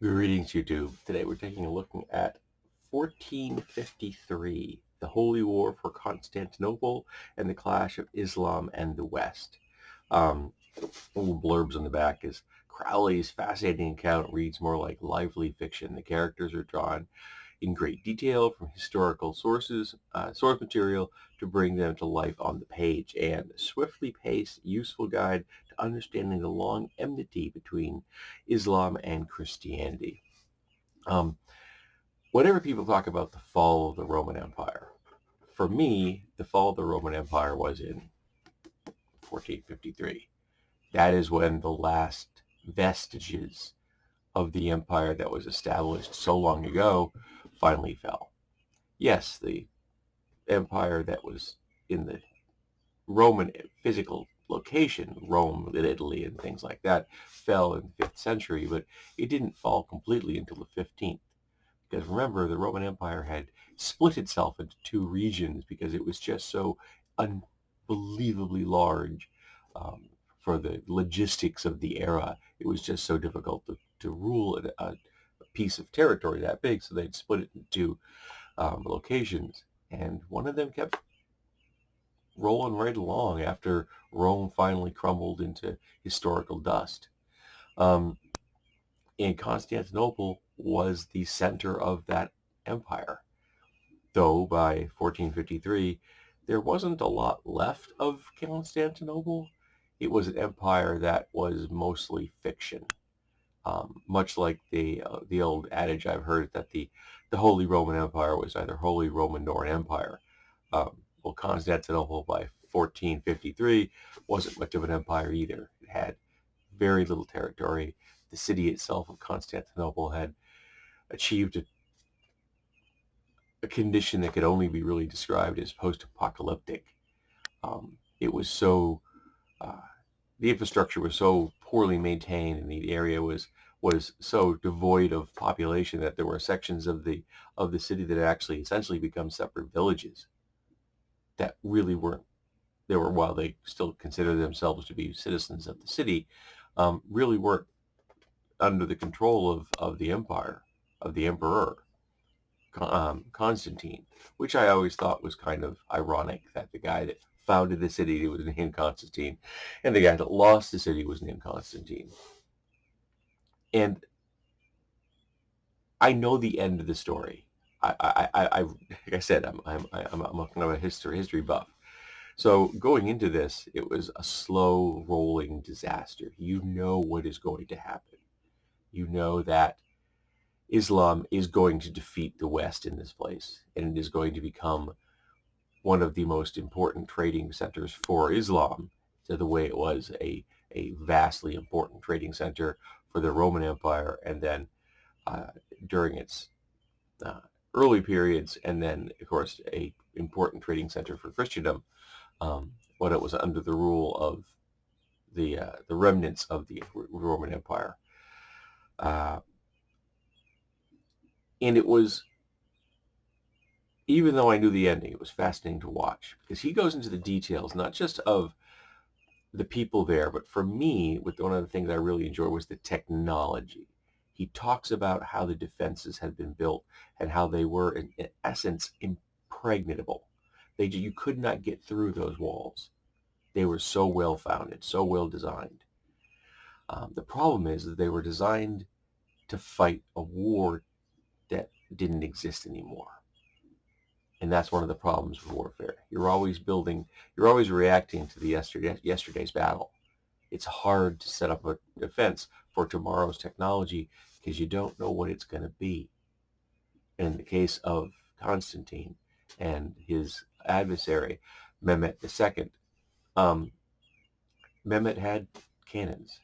Greetings, YouTube. Today we're taking a look at 1453, the Holy War for Constantinople and the clash of Islam and the West. Little blurbs on the back is Crowley's fascinating account reads more like lively fiction. The characters are drawn in great detail from historical source material to bring them to life on the page, and a swiftly paced, useful guide to understanding the long enmity between Islam and Christianity. Um, Whenever people talk about the fall of the Roman Empire, for me, the fall of the Roman Empire was in 1453. That is when the last vestiges of the empire that was established so long ago finally fell. Yes, the empire that was in the Roman physical location, Rome and Italy and things like that, fell in the 5th century, but it didn't fall completely until the 15th. Because remember, the Roman Empire had split itself into two regions because it was just so unbelievably large for the logistics of the era. It was just so difficult to rule a piece of territory that big, so they'd split it into locations. And one of them kept rolling right along after Rome finally crumbled into historical dust. Um, and Constantinople was the center of that empire. Though by 1453, there wasn't a lot left of Constantinople. It was an empire that was mostly fiction. Much like the old adage I've heard that the Holy Roman Empire was neither Holy Roman nor an empire. Well, Constantinople by 1453 wasn't much of an empire either. It had very little territory. The city itself of Constantinople had achieved a condition that could only be really described as post-apocalyptic. It was so uh, the infrastructure was so poorly maintained, and the area was so devoid of population that there were sections of the city that had actually essentially become separate villages that really weren't. They were, while they still consider themselves to be citizens of the city, really weren't under the control of the empire, of the emperor. Constantine, which I always thought was kind of ironic that the guy that founded the city was named Constantine, and the guy that lost the city was named Constantine. And I know the end of the story. Like I said, I'm a kind of a history buff. So going into this, it was a slow rolling disaster. You know what is going to happen. You know that Islam is going to defeat the West in this place, and it is going to become one of the most important trading centers for Islam, to the way it was a vastly important trading center for the Roman Empire, and then uh, during its uh, early periods, and then of course a important trading center for Christendom when it was under the rule of the remnants of the Roman Empire. Uh, and it was, even though I knew the ending, it was fascinating to watch because he goes into the details, not just of the people there, but for me, one of the things I really enjoyed was the technology. He talks about how the defenses had been built and how they were, in essence, impregnable. You could not get through those walls. They were so well founded, so well designed. The problem is that they were designed to fight a war that didn't exist anymore. And that's one of the problems with warfare. You're always reacting to the yesterday's battle. It's hard to set up a defense for tomorrow's technology because you don't know what it's going to be. In the case of Constantine and his adversary, Mehmet II, um, Mehmet had cannons.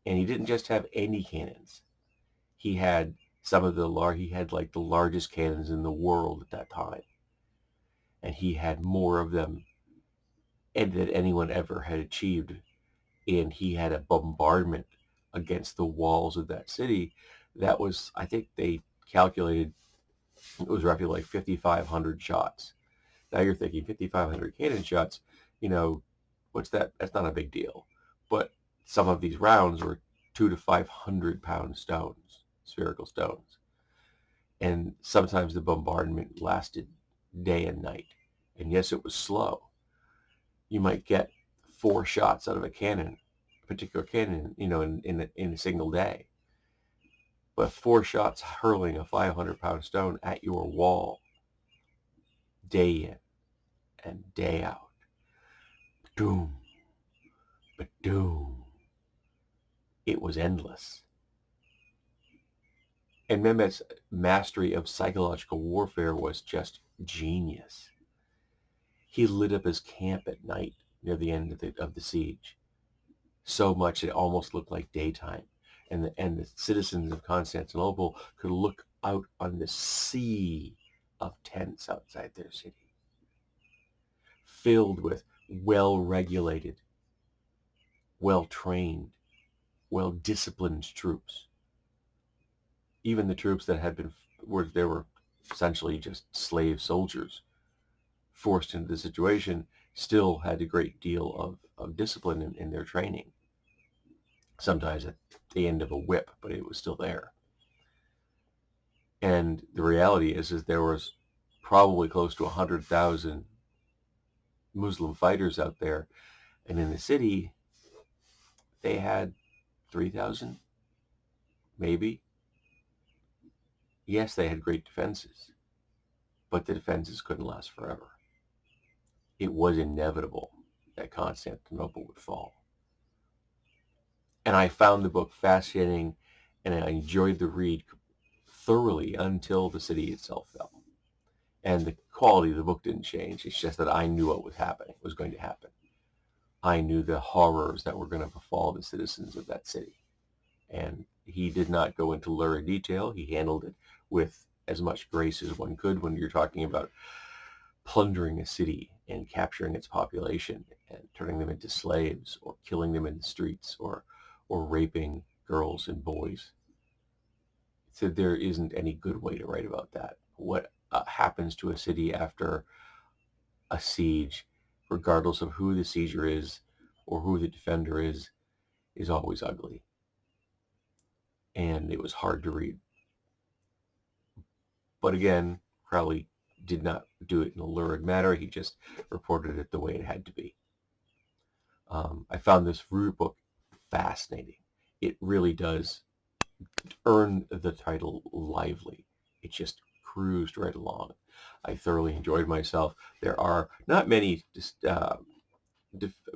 And he didn't just have any cannons. He had he had like the largest cannons in the world at that time. And he had more of them than anyone ever had achieved, and he had a bombardment against the walls of that city that was, I think they calculated, it was roughly like 5,500 shots. Now you're thinking 5,500 cannon shots, you know, what's that? That's not a big deal. But some of these rounds were 2 to 500 pound stones. spherical stones. And sometimes the bombardment lasted day and night. And yes, it was slow. You might get 4 shots out of a cannon, a particular cannon, in a single day. But 4 shots hurling a 500-pound stone at your wall, day in and day out. Doom, but doom. It was endless. And Mehmet's mastery of psychological warfare was just genius. He lit up his camp at night near the end of the siege, so much it almost looked like daytime. And the citizens of Constantinople could look out on the sea of tents outside their city, filled with well-regulated, well-trained, well-disciplined troops. Even the troops that were essentially just slave soldiers forced into the situation still had a great deal of discipline in their training. Sometimes at the end of a whip, but it was still there. And the reality is there was probably close to 100,000 Muslim fighters out there, and in the city they had 3,000, maybe. Yes, they had great defenses, but the defenses couldn't last forever. It was inevitable that Constantinople would fall. And I found the book fascinating, and I enjoyed the read thoroughly until the city itself fell. And the quality of the book didn't change. It's just that I knew what was going to happen. I knew the horrors that were going to befall the citizens of that city. And he did not go into lurid detail. He handled it with as much grace as one could when you're talking about plundering a city and capturing its population and turning them into slaves or killing them in the streets or raping girls and boys. So there isn't any good way to write about that. What happens to a city after a siege, regardless of who the sieger is or who the defender is always ugly. And it was hard to read. But again, Crowley did not do it in a lurid manner. He just reported it the way it had to be. I found this root book fascinating. It really does earn the title lively. It just cruised right along. I thoroughly enjoyed myself. There are not many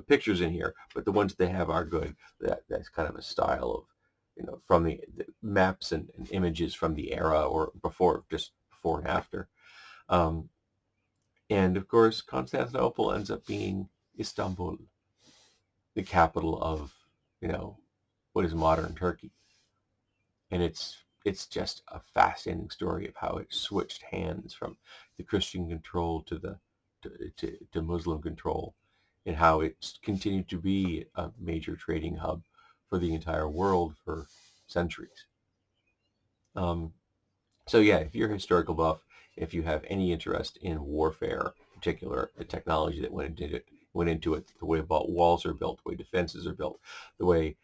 pictures in here, but the ones they have are good. That's kind of a style of, from the maps and images from the era or just before and after. And of course, Constantinople ends up being Istanbul, the capital of, what is modern Turkey. And it's just a fascinating story of how it switched hands from the Christian control to Muslim control, and how it's continued to be a major trading hub for the entire world for centuries. So yeah, if you're a historical buff, if you have any interest in warfare, in particular the technology that went into it, the way walls are built, the way defenses are built, the way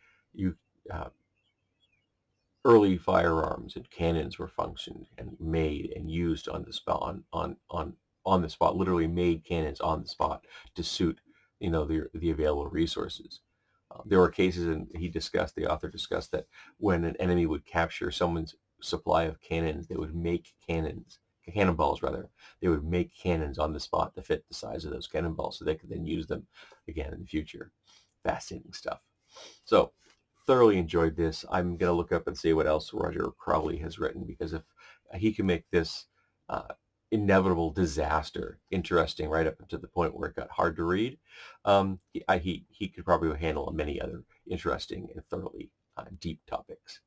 early firearms and cannons were functioned and made and used on the spot, on the spot, literally made cannons on the spot to suit the available resources. There were cases, and the author discussed that when an enemy would capture someone's supply of cannons, they would make cannonballs rather. They would make cannons on the spot to fit the size of those cannonballs so they could then use them again in the future. Fascinating stuff. So thoroughly enjoyed this. I'm going to look up and see what else Roger Crowley has written, because if he can make this inevitable disaster interesting right up to the point where it got hard to read, he could probably handle many other interesting and thoroughly deep topics.